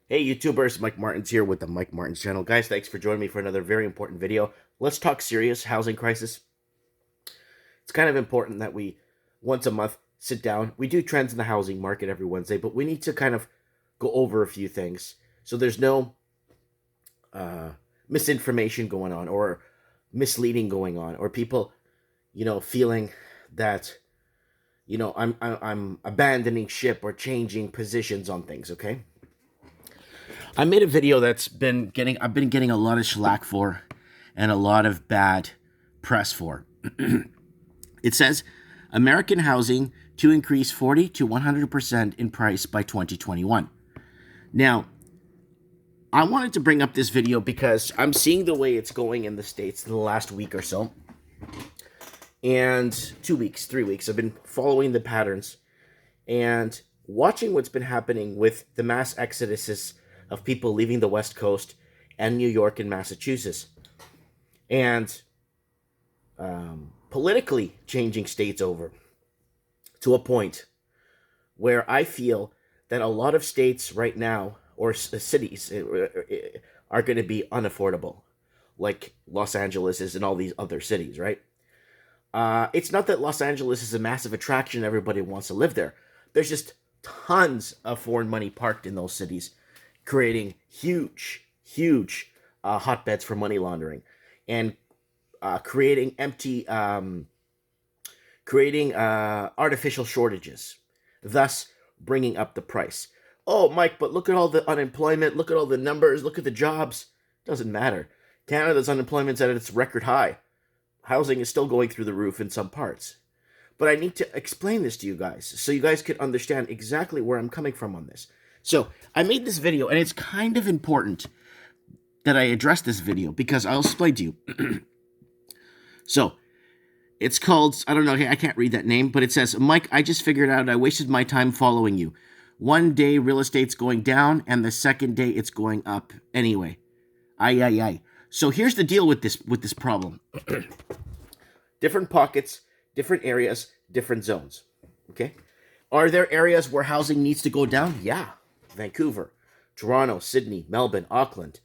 Hey YouTubers, Mike Martins here with the Mike Martins channel. Guys, thanks for joining me for another very important video. Let's talk serious housing crisis. It's kind of important that we, once a month, sit down. We do trends in the housing market every Wednesday, but we need to kind of go over a few things so there's no uh, misinformation going on or misleading going on or people, feeling that, I'm abandoning ship or changing positions on things, okay? I made a video I've been getting a lot of slack for and a lot of bad press for. It says American housing to increase 40 to 100% in price by 2021. Now, I wanted to bring up this video because I'm seeing the way it's going in the States in the last week or so. And 2 weeks, 3 weeks, I've been following the patterns and watching what's been happening with the mass exoduses of people leaving the West Coast and New York and Massachusetts, and politically changing states over to a point where I feel that a lot of states right now, or cities, are going to be unaffordable, like Los Angeles is and all these other cities, right? It's not that Los Angeles is a massive attraction, everybody wants to live there. There's just tons of foreign money parked in those cities, creating huge hotbeds for money laundering, and creating artificial shortages, thus bringing up the price. Oh, Mike, but look at all the unemployment, look at all the numbers, look at the jobs. Doesn't matter. Canada's unemployment's at its record high. Housing is still going through the roof in some parts. But I need to explain this to you guys so you guys could understand exactly where I'm coming from on this. So I made this video, and it's kind of important that I address this video because I'll explain to you. So it's called, I don't know, I can't read that name, but it says, Mike, I just figured out I wasted my time following you. One day real estate's going down, and the second day it's going up anyway. Ay. So here's the deal with this problem. Different pockets, different areas, different zones. Okay? Are there areas where housing needs to go down? Yeah. Vancouver, Toronto, Sydney, Melbourne, Auckland.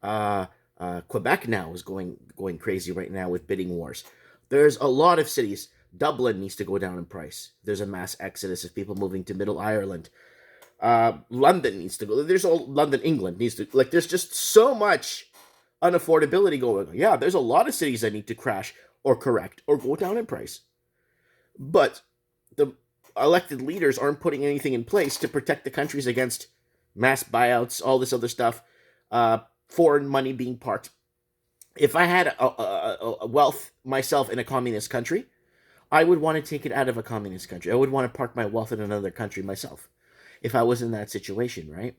Quebec now is going crazy right now with bidding wars. There's a lot of cities. Dublin needs to go down in price. There's a mass exodus of people moving to Middle Ireland. London needs to go. London, England needs to, like, there's just so much unaffordability going on. Yeah, there's a lot of cities that need to crash or correct or go down in price. But the elected leaders aren't putting anything in place to protect the countries against mass buyouts, all this other stuff, foreign money being parked. If I had a wealth myself in a communist country, I would want to take it out of a communist country. I would want to park my wealth in another country myself if I was in that situation, right?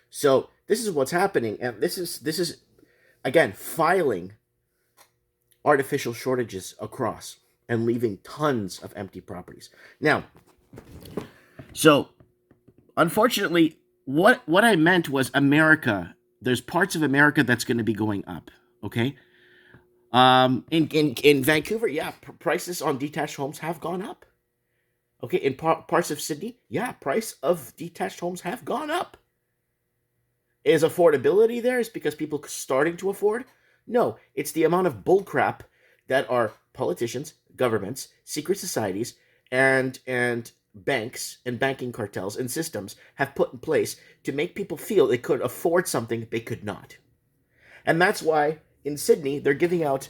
So this is what's happening, and this is again filing artificial shortages across and leaving tons of empty properties. Now, so unfortunately, what I meant was America. There's parts of America that's going to be going up. Okay. In Vancouver, yeah, prices on detached homes have gone up. Okay, in parts of Sydney, yeah, price of detached homes have gone up. Is affordability there? Is because people starting to afford? No, it's the amount of bullcrap that our politicians, governments, secret societies, and banks and banking cartels and systems have put in place to make people feel they could afford something they could not. And that's why in Sydney they're giving out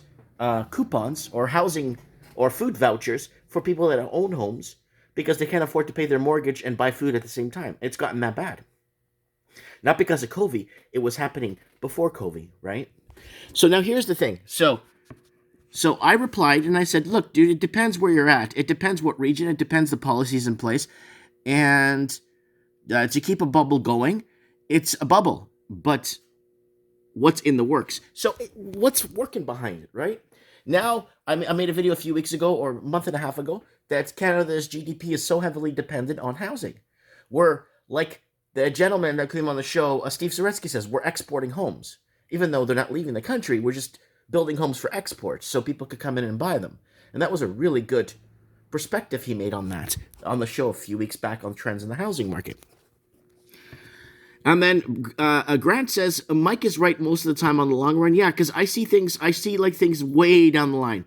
coupons or housing or food vouchers for people that own homes because they can't afford to pay their mortgage and buy food at the same time. It's gotten that bad. Not because of COVID, it was happening before COVID, right? So now here's the thing. So I replied and I said, look, dude, it depends where you're at. It depends what region. It depends the policies in place. And to keep a bubble going, it's a bubble. But what's in the works? So what's working behind it, right? Now, I made a video a few weeks ago or a month and a half ago that Canada's GDP is so heavily dependent on housing. We're like the gentleman that came on the show, Steve Zaretsky, says, we're exporting homes. Even though they're not leaving the country, we're just building homes for exports so people could come in and buy them. And that was a really good perspective he made on that on the show a few weeks back on trends in the housing market. And then Grant says Mike is right most of the time on the long run. Yeah, because I see like things way down the line.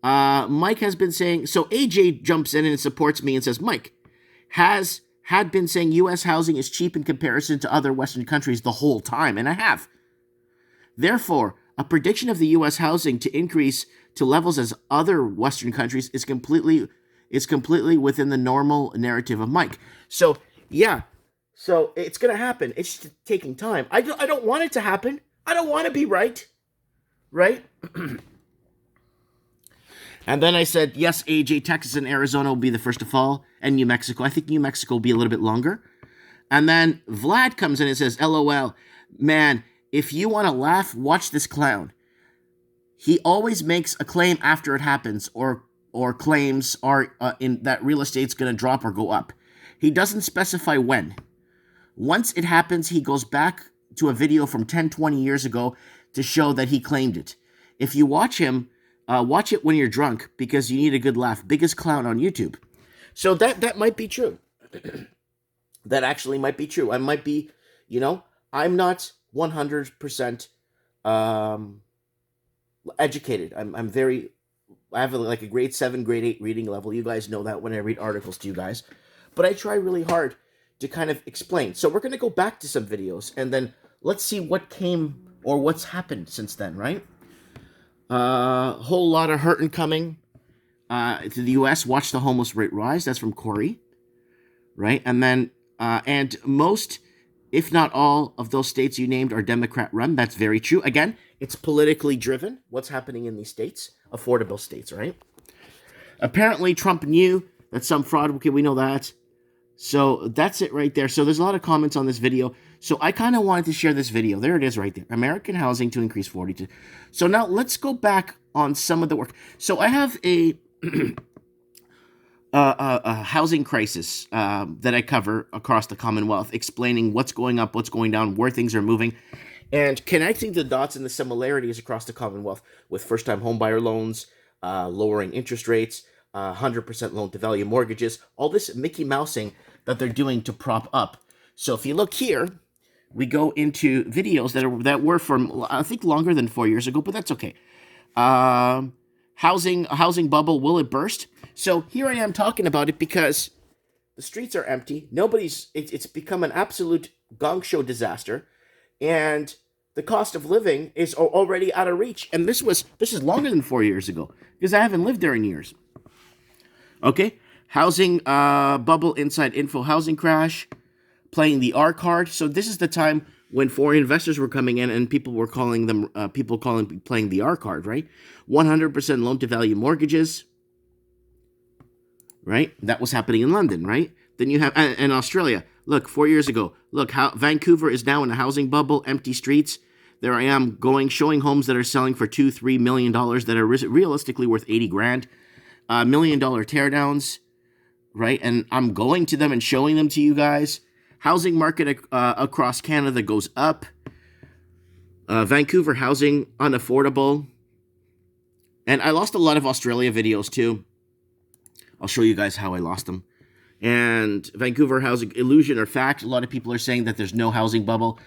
Mike has been saying, so AJ jumps in and supports me and says, Mike had been saying U.S. housing is cheap in comparison to other Western countries the whole time, and I have. Therefore, a prediction of the U.S. housing to increase to levels as other Western countries is completely within the normal narrative of Mike. So yeah, so it's gonna happen. It's just taking time. I don't want it to happen. I don't want to be right, right? And then I said, yes, AJ, Texas and Arizona will be the first to fall, and New Mexico. I think New Mexico will be a little bit longer. And then Vlad comes in and says, LOL, man, if you want to laugh, watch this clown. He always makes a claim after it happens, or claims are in that real estate's going to drop or go up. He doesn't specify when. Once it happens, he goes back to a video from 10, 20 years ago to show that he claimed it. If you watch him, watch it when you're drunk because you need a good laugh. Biggest clown on YouTube. So that might be true. That actually might be true. I might be, I'm not 100% educated. I have like a grade 7, grade 8 reading level. You guys know that when I read articles to you guys. But I try really hard to kind of explain. So we're going to go back to some videos and then let's see what came or what's happened since then, right? Whole lot of hurting coming to the U.S. Watch the homeless rate rise. That's from Corey, right? And then, and most, if not all, of those states you named are Democrat-run. That's very true. Again, it's politically driven. What's happening in these states? Affordable states, right? Apparently, Trump knew that some fraud. Okay, we know that. So that's it right there. So there's a lot of comments on this video. So I kind of wanted to share this video. There it is right there. American housing to increase 42. So now let's go back on some of the work. So I have a housing crisis that I cover across the Commonwealth, explaining what's going up, what's going down, where things are moving, and connecting the dots and the similarities across the Commonwealth with first-time homebuyer loans, lowering interest rates, 100% loan-to-value mortgages, all this Mickey Mousing that they're doing to prop up. So if you look here, we go into videos that were from, I think, longer than 4 years ago, but that's okay. Housing bubble, will it burst? So here I am talking about it because the streets are empty. It's become an absolute gong show disaster, and the cost of living is already out of reach. And this is longer than 4 years ago because I haven't lived there in years. Okay, housing bubble inside info housing crash, playing the R card. So this is the time when foreign investors were coming in and people were calling them playing the R card, right? 100% loan to value mortgages, right? That was happening in London, right? Then you have in Australia. Look, 4 years ago. Look how Vancouver is now in a housing bubble, empty streets. There I am showing homes that are selling for $2-3 million that are realistically worth $80,000. $1 million teardowns, right? And I'm going to them and showing them to you guys. Housing market across Canada goes up. Vancouver housing unaffordable. And I lost a lot of Australia videos too. I'll show you guys how I lost them. And Vancouver housing illusion or fact. A lot of people are saying that there's no housing bubble.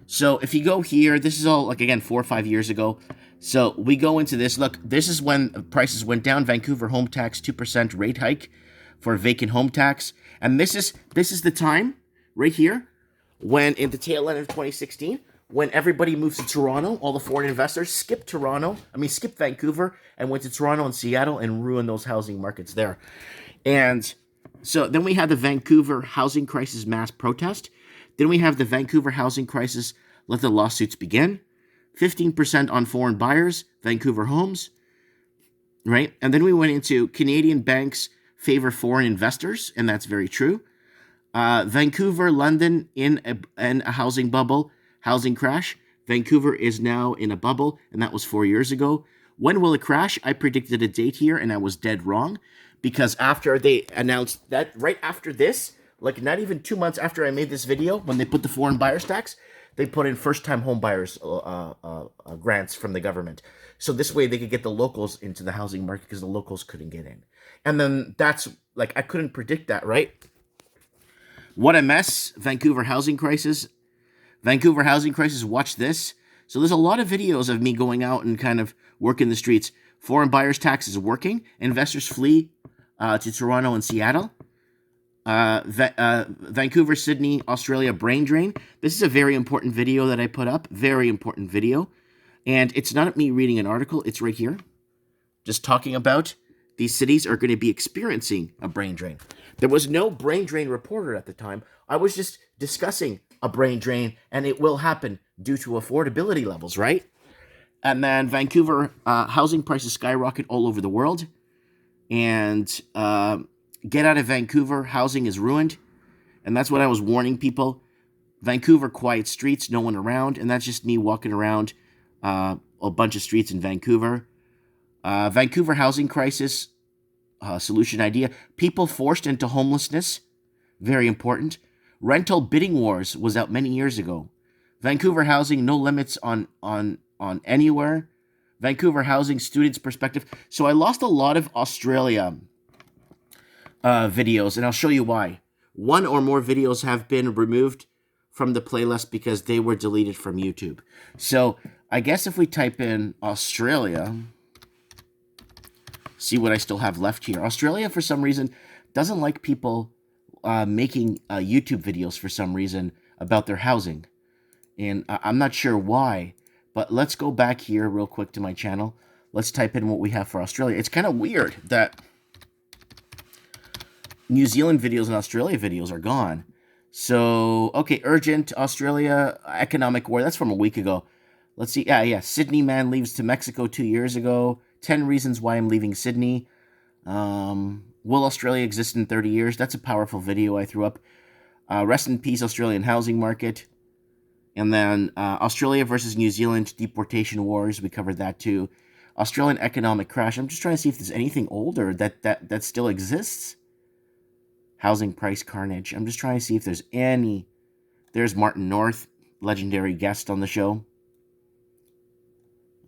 So if you go here, this is all, like, again, 4 or 5 years ago. So we go into this. Look, this is when prices went down. Vancouver home tax 2% rate hike for vacant home tax. And this is the time right here when, in the tail end of 2016, when everybody moves to Toronto, all the foreign investors skip Vancouver and went to Toronto and Seattle and ruined those housing markets there. And so then we had the Vancouver housing crisis mass protest. Then we have the Vancouver housing crisis, let the lawsuits begin. 15% on foreign buyers, Vancouver homes, right? And then we went into Canadian banks favor foreign investors, and that's very true. Vancouver, London in a housing bubble, housing crash. Vancouver is now in a bubble, and that was 4 years ago. When will it crash? I predicted a date here, and I was dead wrong, because after they announced that, right after this, like not even 2 months after I made this video, when they put the foreign buyers tax, they put in first-time home buyers grants from the government. So this way they could get the locals into the housing market because the locals couldn't get in. And then that's, like, I couldn't predict that, right? What a mess. Vancouver housing crisis. Vancouver housing crisis. Watch this. So there's a lot of videos of me going out and kind of working the streets. Foreign buyers tax is working. Investors flee to Toronto and Seattle. Vancouver, Sydney, Australia brain drain. This is a very important video that I put up. Very important video. And it's not me reading an article. It's right here. Just talking about these cities are going to be experiencing a brain drain. There was no brain drain reporter at the time. I was just discussing a brain drain, and it will happen due to affordability levels, right? And then Vancouver housing prices skyrocket all over the world. And get out of Vancouver, housing is ruined. And that's what I was warning people. Vancouver, quiet streets, no one around. And that's just me walking around a bunch of streets in Vancouver. Vancouver housing crisis, solution idea. People forced into homelessness, very important. Rental bidding wars was out many years ago. Vancouver housing, no limits on anywhere. Vancouver housing, students' perspective. So I lost a lot of Australia videos, and I'll show you why. One or more videos have been removed from the playlist because they were deleted from YouTube. So I guess if we type in Australia, see what I still have left here. Australia, for some reason, doesn't like people making YouTube videos for some reason about their housing. And I'm not sure why, but let's go back here real quick to my channel. Let's type in what we have for Australia. It's kind of weird that New Zealand videos and Australia videos are gone. So, okay, urgent, Australia, economic war. That's from a week ago. Let's see. Yeah. Sydney man leaves to Mexico 2 years ago. 10 reasons why I'm leaving Sydney. Will Australia exist in 30 years? That's a powerful video I threw up. Rest in peace, Australian housing market. And then Australia versus New Zealand deportation wars. We covered that too. Australian economic crash. I'm just trying to see if there's anything older that still exists. Housing price carnage. I'm just trying to see if there's any. There's Martin North, legendary guest on the show.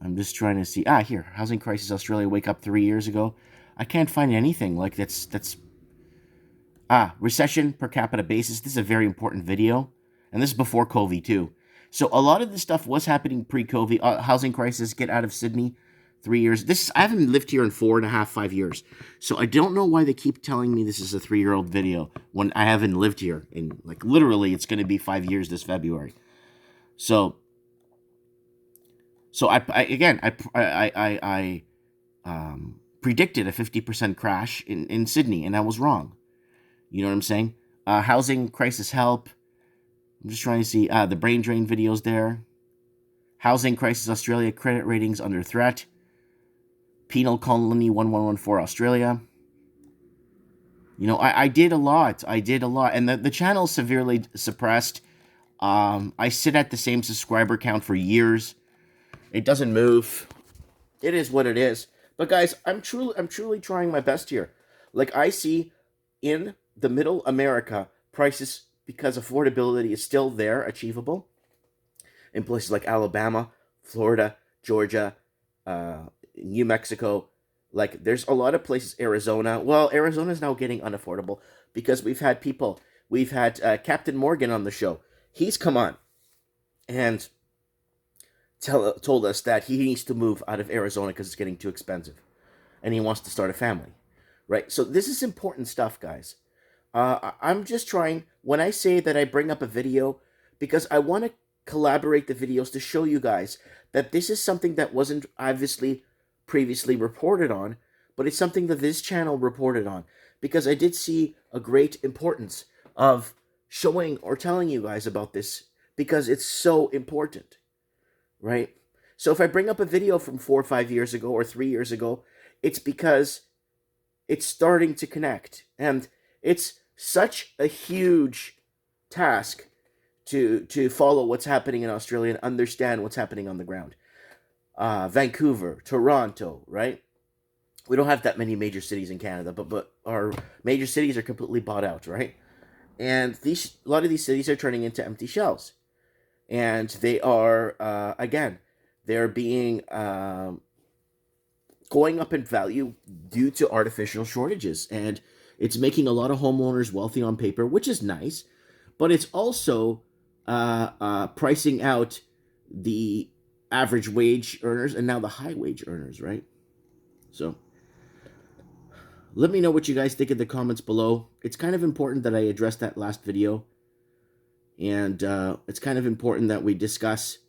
I'm just trying to see. Here. Housing crisis Australia wake up 3 years ago. I can't find anything like that's. Recession per capita basis. This is a very important video. And this is before COVID too. So a lot of this stuff was happening pre-COVID. Housing crisis, get out of Sydney. 3 years. I haven't lived here in 4.5, 5 years. So I don't know why they keep telling me this is a 3-year-old video when I haven't lived here. In, like, literally, it's going to be 5 years this February. So I predicted a 50% crash in Sydney, and I was wrong. You know what I'm saying? Housing crisis help. I'm just trying to see the brain drain videos there. Housing crisis Australia, credit ratings under threat. Penal colony 1114 Australia. You know, I did a lot. And the channel's severely suppressed. I sit at the same subscriber count for years. It doesn't move. It is what it is. But guys, I'm truly trying my best here. Like, I see in the middle America, prices, because affordability is still there, achievable. In places like Alabama, Florida, Georgia, New Mexico, like there's a lot of places, Arizona. Well, Arizona is now getting unaffordable because we've had Captain Morgan on the show. He's come on and told us that he needs to move out of Arizona because it's getting too expensive, and he wants to start a family, right? So this is important stuff, guys. I'm just trying, when I say that I bring up a video, because I want to collaborate the videos to show you guys that this is something that wasn't obviously previously reported on, but it's something that this channel reported on, because I did see a great importance of showing or telling you guys about this, because it's so important, right? So if I bring up a video from 4 or 5 years ago or 3 years ago, it's because it's starting to connect, and it's such a huge task to follow what's happening in Australia and understand what's happening on the ground. Vancouver, Toronto, right? We don't have that many major cities in Canada, but our major cities are completely bought out, right? And a lot of these cities are turning into empty shells, and they are they're being going up in value due to artificial shortages, and it's making a lot of homeowners wealthy on paper, which is nice. but it's also pricing out the average wage earners and now the high wage earners, right? So let me know what you guys think in the comments below. It's kind of important that I address that last video, and it's kind of important that we discuss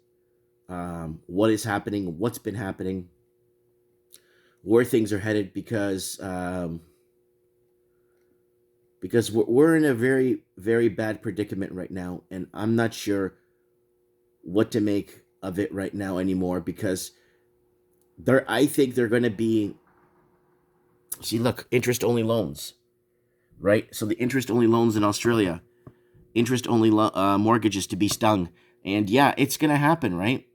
what is happening, what's been happening, where things are headed, because we're in a very, very bad predicament right now, and I'm not sure what to make of it right now anymore, because I think they're going to be, see, look, interest-only loans, right? So the interest-only loans in Australia, interest-only mortgages to be stung, and yeah, it's going to happen, right?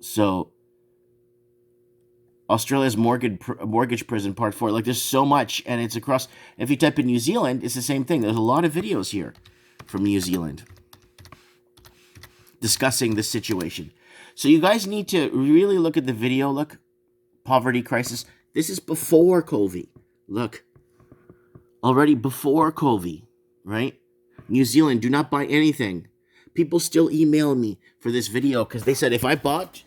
So Australia's mortgage prison part 4, like there's so much, and it's across. If you type in New Zealand, it's the same thing. There's a lot of videos here from New Zealand discussing this situation. So you guys need to really look at the video. Look, poverty crisis. This is before COVID. Look, already before COVID, right? New Zealand, do not buy anything. People still email me for this video because they said if I bought,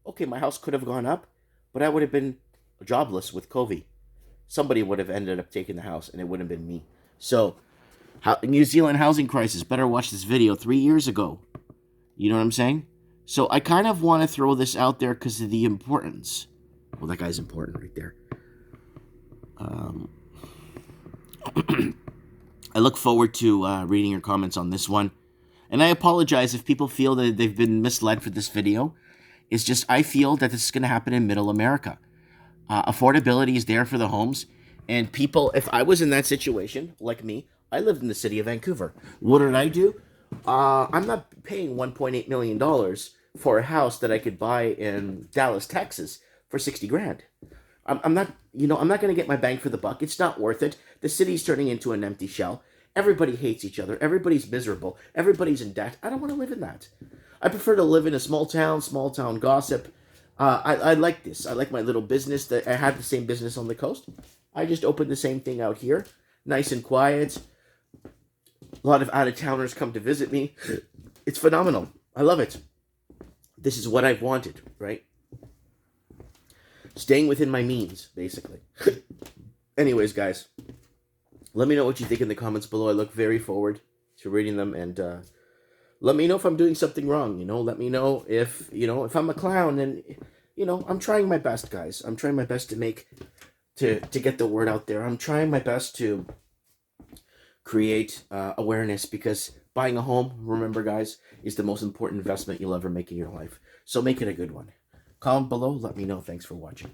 okay, my house could have gone up, but I would have been jobless with COVID. Somebody would have ended up taking the house, and it wouldn't have been me. So, New Zealand housing crisis. Better watch this video 3 years ago. You know what I'm saying? So I kind of want to throw this out there because of the importance. Well, that guy's important right there. I look forward to reading your comments on this one. And I apologize if people feel that they've been misled for this video. It's just I feel that this is going to happen in Middle America. Affordability is there for the homes. And people, if I was in that situation, like me, I lived in the city of Vancouver. What did I do? I'm not paying $1.8 million for a house that I could buy in Dallas, Texas for 60 grand. I'm not going to get my bang for the buck. It's not worth it. The city's turning into an empty shell. Everybody hates each other. Everybody's miserable. Everybody's in debt. I don't want to live in that. I prefer to live in a small town gossip. I like this. I like my little business. That I had the same business on the coast. I just opened the same thing out here. Nice and quiet. A lot of out-of-towners come to visit me. It's phenomenal. I love it. This is what I've wanted, right? Staying within my means, basically. Anyways, guys, let me know what you think in the comments below. I look very forward to reading them, and let me know if I'm doing something wrong. Let me know if I'm a clown, and I'm trying my best, guys. I'm trying my best to get the word out there. I'm trying my best to create awareness, because buying a home, remember, guys, is the most important investment you'll ever make in your life. So make it a good one. Comment below. Let me know. Thanks for watching.